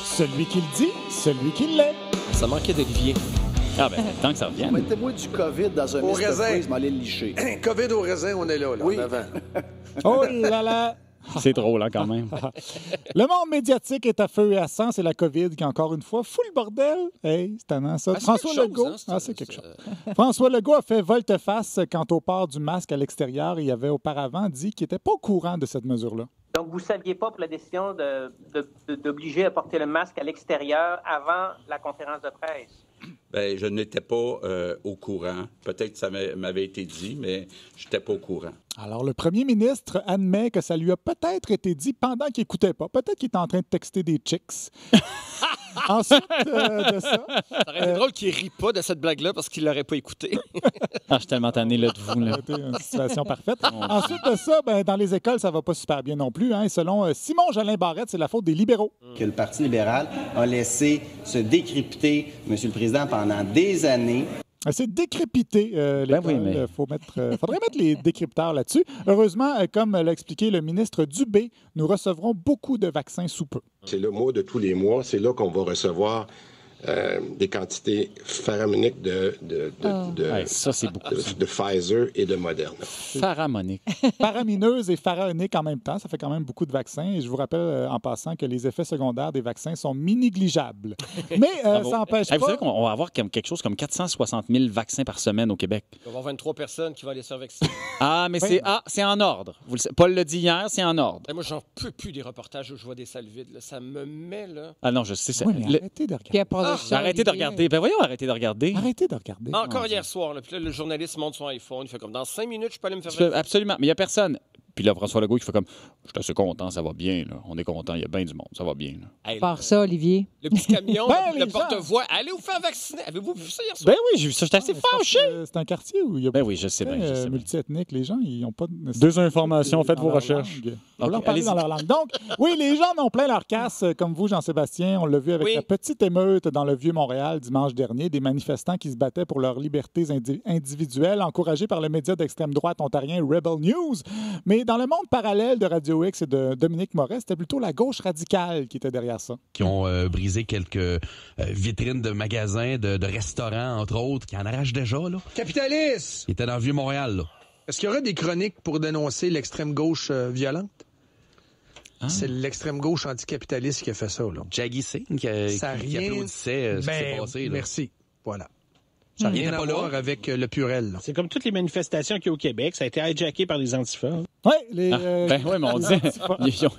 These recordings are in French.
Celui qui le dit, celui qui l'est. Ça manquait d'Olivier. Ah ben, tant que ça revienne. Mettez-moi du COVID dans un Mr. Freeze, m'allez le licher. COVID au raisin, on est là Oui. en avant. Oh là là! C'est drôle, hein, quand même. Le monde médiatique est à feu et à sang. C'est la COVID qui, encore une fois, fout le bordel. Hey, c'est tannant, ça. c'est François quelque Legault. chose, hein, c'est quelque chose. François Legault a fait volte-face quant au port du masque à l'extérieur. Il avait auparavant dit qu'il n'était pas au courant de cette mesure-là. Donc, vous ne saviez pas pour la décision d'obliger à porter le masque à l'extérieur avant la conférence de presse? Bien, je n'étais pas au courant. Peut-être que ça m'avait été dit, mais je n'étais pas au courant. Alors, le premier ministre admet que ça lui a peut-être été dit pendant qu'il n'écoutait pas. Peut-être qu'il était en train de texter des chicks. Ensuite de ça... Ça aurait été drôle qu'il rit pas de cette blague-là parce qu'il l'aurait pas écouté. Ah, je suis tellement tanné là, de vous. Là. C'était une situation parfaite. Ensuite de ça, dans les écoles, ça va pas super bien non plus. Hein. Selon Simon-Jolin Barrette, c'est la faute des libéraux. Que le Parti libéral a laissé se décrypter, M. le Président, pendant des années. C'est décrépité, l'école. Oui, mais... faudrait mettre les décrypteurs là-dessus. Heureusement, comme l'a expliqué le ministre Dubé, nous recevrons beaucoup de vaccins sous peu. C'est le mois de tous les mois. C'est là qu'on va recevoir des quantités faraminques ça, c'est beaucoup. de Pfizer et de Moderna. Faramonique. Faramineuse et pharaonique en même temps. Ça fait quand même beaucoup de vaccins. Et je vous rappelle en passant que les effets secondaires des vaccins sont négligeables. Mais ça n'empêche pas... Vous savez qu'on va avoir quelque chose comme 460 000 vaccins par semaine au Québec. Il va y avoir 23 personnes qui vont aller se faire vacciner. Ah, mais c'est en ordre. Paul l'a dit hier, c'est en ordre. Moi, j'en peux plus des reportages où je vois des salles vides. Là. Ça me met, là... Ah non, je sais. Oui, mais arrêtez de regarder. Arrêtez de regarder. Ben voyons, arrêtez de regarder. Arrêtez de regarder. Encore hier soir, là, puis là, le journaliste monte son iPhone, il fait comme dans 5 minutes, je peux aller me faire vacciner. Absolument, mais il n'y a personne. Puis là, François Legault qui fait comme je suis assez content, ça va bien. Là. On est content, il y a bien du monde, ça va bien. Là. Hey, Par ça, Olivier. Le petit camion, le les porte-voix, allez vous faire vacciner. Avez-vous vu ça hier soir? Ben oui, j'ai vu ça, j'étais assez fâché. C'est un quartier où il y a Ben oui, je sais bien. multiethnique. Les gens, ils n'ont pas... Deux informations, faites vos recherches. Il faut leur parler allez-y. dans leur langue. Donc, oui, les gens en ont plein leur casse, comme vous, Jean-Sébastien. On l'a vu avec la petite émeute dans le Vieux-Montréal dimanche dernier, des manifestants qui se battaient pour leurs libertés individuelles, encouragés par le média d'extrême droite ontarien Rebel News. Mais dans le monde parallèle de Radio X et de Dominique Moret, c'était plutôt la gauche radicale qui était derrière ça. Qui ont brisé quelques vitrines de magasins, de restaurants, entre autres, qui en arrachent déjà, là. Capitaliste! Ils étaient dans le Vieux-Montréal, là. Est-ce qu'il y aurait des chroniques pour dénoncer l'extrême gauche violente? Ah. C'est l'extrême gauche anticapitaliste qui a fait ça, là. Jaggy Singh qui applaudissait ce qui s'est passé, là. Merci. Voilà. Ça n'a rien à voir avec le Purel. Là. C'est comme toutes les manifestations qu'il y a au Québec. Ça a été hijacké par les antifas. Oui, mais on disait,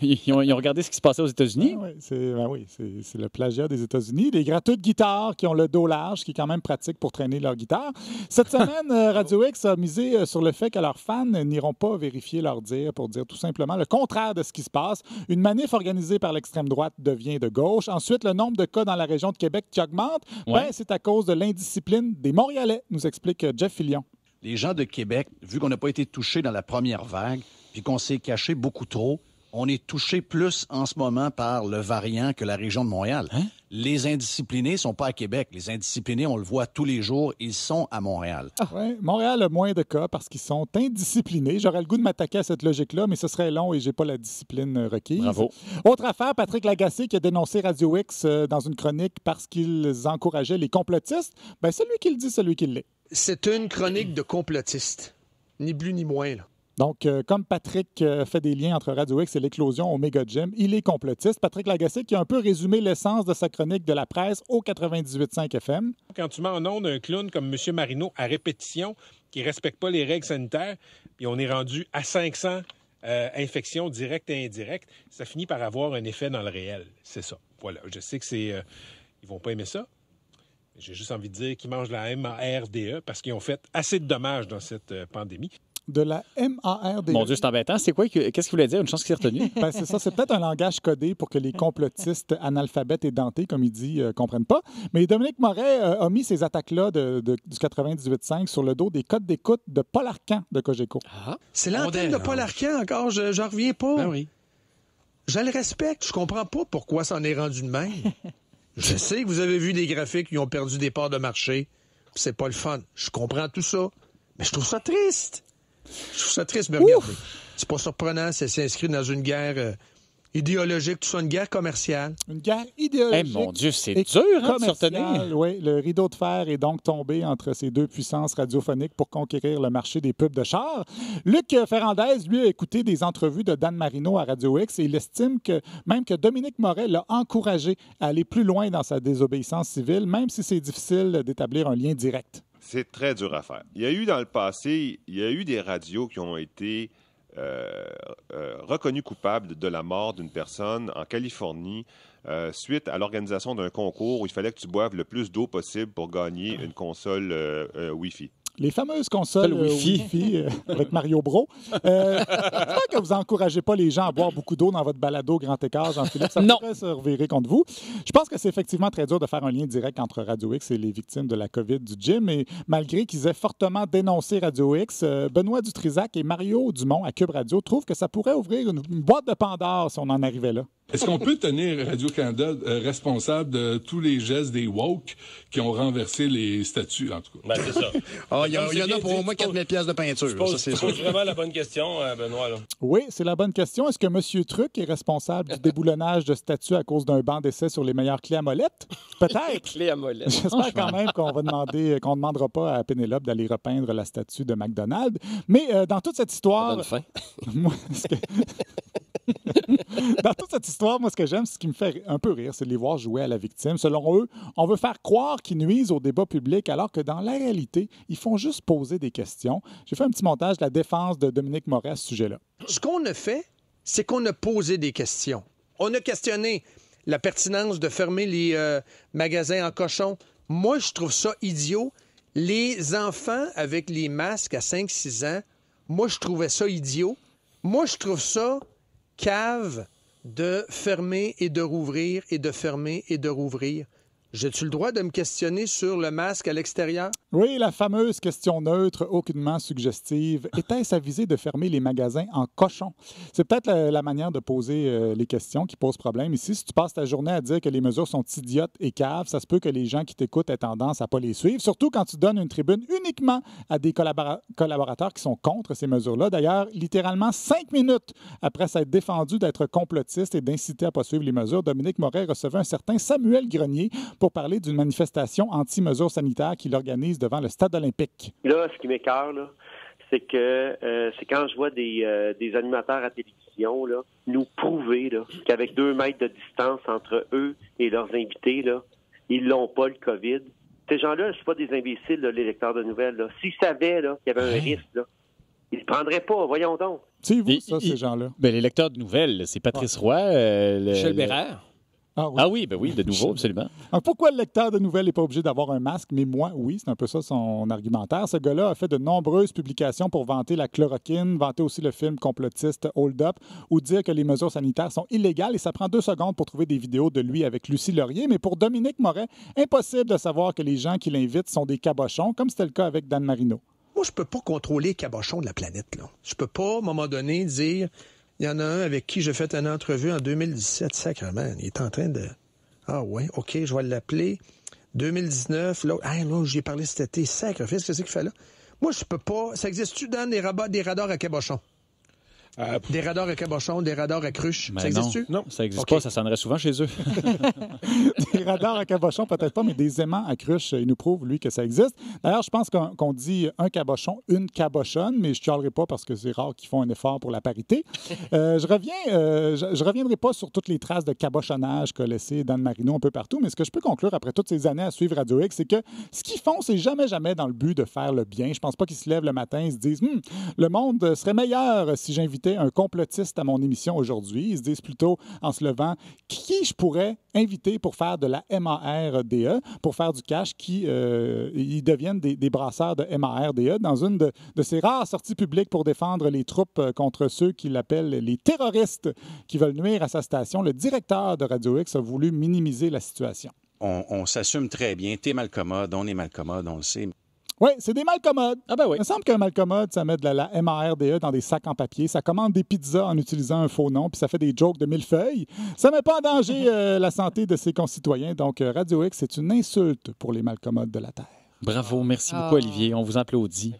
ils ont regardé ce qui se passait aux États-Unis. Oui, c'est le plagiat des États-Unis. Des gratteux de guitare qui ont le dos large, qui est quand même pratique pour traîner leur guitare. Cette semaine, Radio X a misé sur le fait que leurs fans n'iront pas vérifier leur dire pour dire tout simplement le contraire de ce qui se passe. Une manif organisée par l'extrême droite devient de gauche. Ensuite, le nombre de cas dans la région de Québec qui augmente, c'est à cause de l'indiscipline des Montréalais, nous explique Jeff Fillion. Les gens de Québec, vu qu'on n'a pas été touchés dans la première vague, puis qu'on s'est caché beaucoup trop, on est touché plus en ce moment par le variant que la région de Montréal. Hein? Les indisciplinés ne sont pas à Québec. Les indisciplinés, on le voit tous les jours, ils sont à Montréal. Oui, Montréal a moins de cas parce qu'ils sont indisciplinés. J'aurais le goût de m'attaquer à cette logique-là, mais ce serait long et j'ai pas la discipline requise. Bravo. Autre affaire, Patrick Lagacé qui a dénoncé Radio X dans une chronique parce qu'ils encourageaient les complotistes. Ben, celui qui le dit, celui qui l'est. C'est une chronique de complotistes. Ni plus ni moins, là. Donc, comme Patrick fait des liens entre Radio X et l'éclosion Omega Gym, il est complotiste. Patrick Lagacé qui a un peu résumé l'essence de sa chronique de la presse au 98.5 FM. Quand tu mets en onde un clown comme M. Marino à répétition, qui ne respecte pas les règles sanitaires, puis on est rendu à 500 infections directes et indirectes, ça finit par avoir un effet dans le réel. C'est ça. Voilà. Je sais que c'est... ils vont pas aimer ça. J'ai juste envie de dire qu'ils mangent la MARDE parce qu'ils ont fait assez de dommages dans cette pandémie. De la MARDE. Mon Dieu, c'est embêtant. C'est quoi? Qu'est-ce qu'il voulait dire? Une chance qu'il s'est retenu? Ben, c'est ça. C'est peut-être un langage codé pour que les complotistes analphabètes et dentés, comme il dit, comprennent pas. Mais Dominique Moret a mis ces attaques-là du 98.5 sur le dos des codes d'écoute de Paul Arcand de Cogeco. Ah. C'est l'antenne de Paul Arcand encore. J'en reviens pas. Ben oui. Je le respecte. Je comprends pas pourquoi ça en est rendu de même. Je sais que vous avez vu des graphiques qui ont perdu des parts de marché. C'est pas le fun. Je comprends tout ça. Mais je trouve ça triste. Je trouve ça triste de me regarder. C'est pas surprenant, c'est inscrit dans une guerre idéologique, tout ça, une guerre commerciale. Une guerre idéologique. Mon Dieu, c'est et dur de se commerciale. retenir. Oui, le rideau de fer est donc tombé entre ces deux puissances radiophoniques pour conquérir le marché des pubs de chars. Luc Ferrandez, lui, a écouté des entrevues de Dan Marino à Radio X et il estime que même que Dominique Moret l'a encouragé à aller plus loin dans sa désobéissance civile, même si c'est difficile d'établir un lien direct. C'est très dur à faire. Il y a eu dans le passé, des radios qui ont été reconnues coupables de la mort d'une personne en Californie suite à l'organisation d'un concours où il fallait que tu boives le plus d'eau possible pour gagner une console Wi-Fi. Les fameuses consoles Wi-Fi avec Mario Bros. J'espère que vous n'encouragez pas les gens à boire beaucoup d'eau dans votre balado Grand Écart, Jean-Philippe. Ça pourrait se revirer contre vous. Je pense que c'est effectivement très dur de faire un lien direct entre Radio X et les victimes de la COVID du gym. Et malgré qu'ils aient fortement dénoncé Radio X, Benoît Dutrisac et Mario Dumont à Cube Radio trouvent que ça pourrait ouvrir une boîte de Pandore si on en arrivait là. Est-ce qu'on peut tenir Radio-Canada responsable de tous les gestes des woke qui ont renversé les statuts, en tout cas? Ben, c'est ça. Il y en a pour au moins 4 000 piastres de peinture. Tu poses vraiment la bonne question, Benoît. Là. Oui, c'est la bonne question. Est-ce que M. Truc est responsable du déboulonnage de statuts à cause d'un banc d'essai sur les meilleures clés à molette? Peut-être. Clés à molette. J'espère quand même qu'on ne demandera pas à Pénélope d'aller repeindre la statue de McDonald's. Mais dans toute cette histoire... Moi, dans toute cette histoire, moi, ce que j'aime, ce qui me fait un peu rire, c'est de les voir jouer à la victime. Selon eux, on veut faire croire qu'ils nuisent au débat public, alors que dans la réalité, ils font juste poser des questions. J'ai fait un petit montage de la défense de Dominique Moret à ce sujet-là. Ce qu'on a fait, c'est qu'on a posé des questions. On a questionné la pertinence de fermer les magasins en cochon. Moi, je trouve ça idiot. Les enfants avec les masques à 5-6 ans, moi, je trouvais ça idiot. Moi, je trouve ça cave de fermer et de rouvrir et de fermer et de rouvrir. J'ai-tu le droit de me questionner sur le masque à l'extérieur? Oui, la fameuse question neutre, aucunement suggestive. Était-ce avisé de fermer les magasins en cochon? C'est peut-être la manière de poser les questions qui posent problème ici. Si tu passes ta journée à dire que les mesures sont idiotes et caves, ça se peut que les gens qui t'écoutent aient tendance à ne pas les suivre, surtout quand tu donnes une tribune uniquement à des collaborateurs qui sont contre ces mesures-là. D'ailleurs, littéralement 5 minutes après s'être défendu d'être complotiste et d'inciter à ne pas suivre les mesures, Dominique Moret recevait un certain Samuel Grenier pour parler d'une manifestation anti-mesures sanitaires qu'il organise devant le stade olympique. Là, ce qui m'écoeure, c'est que c'est quand je vois des animateurs à télévision là, nous prouver là, qu'avec 2 mètres de distance entre eux et leurs invités, là, ils n'ont pas le COVID. Ces gens-là, c'est pas des imbéciles, là, les lecteurs de nouvelles. Là. S'ils savaient là, qu'il y avait un risque, là, ils ne prendraient pas, voyons donc. C'est vous, ces gens-là? Ben, les lecteurs de nouvelles, c'est Patrice Roy. Michel Bérère. Ah oui, de nouveau, absolument. Alors, pourquoi le lecteur de nouvelles n'est pas obligé d'avoir un masque? Mais moi, oui, c'est un peu ça son argumentaire. Ce gars-là a fait de nombreuses publications pour vanter la chloroquine, vanter aussi le film complotiste Hold Up, ou dire que les mesures sanitaires sont illégales. Et ça prend 2 secondes pour trouver des vidéos de lui avec Lucie Laurier. Mais pour Dominique Moret, impossible de savoir que les gens qui l'invitent sont des cabochons, comme c'était le cas avec Dan Marino. Moi, je peux pas contrôler les cabochons de la planète. Là. Je peux pas, à un moment donné, dire... Il y en a un avec qui j'ai fait une entrevue en 2017. Sacrément, il est en train de... Ah ouais, OK, je vais l'appeler. 2019, là, j'y ai parlé cet été. Sacrifice, qu'est-ce qu'il fait là? Moi, je peux pas... Ça existe-tu dans des radars à cabochon? Des radars à cabochon, des radars à cruche. Ben ça existe-tu? Non, ça n'existe pas. Ça sonnerait souvent chez eux. Des radars à cabochon, peut-être pas, mais des aimants à cruche, il nous prouve, lui, que ça existe. D'ailleurs, je pense qu'on dit un cabochon, une cabochonne, mais je ne chialerai pas parce que c'est rare qu'ils font un effort pour la parité. Je reviendrai pas sur toutes les traces de cabochonnage qu'a laissé Dan Marino un peu partout, mais ce que je peux conclure après toutes ces années à suivre Radio X, c'est que ce qu'ils font, c'est jamais dans le but de faire le bien. Je pense pas qu'ils se lèvent le matin et se disent « le monde serait meilleur si j'invitais un complotiste à mon émission aujourd'hui. » Ils se disent plutôt, en se levant, qui je pourrais inviter pour faire de la MARDE, pour faire du cash, ils deviennent des brasseurs de MARDE dans une de ces rares sorties publiques pour défendre les troupes contre ceux qu'il appelle les terroristes qui veulent nuire à sa station. Le directeur de Radio X a voulu minimiser la situation. On s'assume très bien. T'es malcommode, on est malcommode, on le sait. Oui, c'est des malcommodes. Ah ben oui. Il me semble qu'un malcommode, ça met de la MARDE dans des sacs en papier, ça commande des pizzas en utilisant un faux nom, puis ça fait des jokes de millefeuilles. Ça ne met pas en danger la santé de ses concitoyens. Donc, Radio X, c'est une insulte pour les malcommodes de la Terre. Bravo, merci beaucoup, Olivier. On vous applaudit.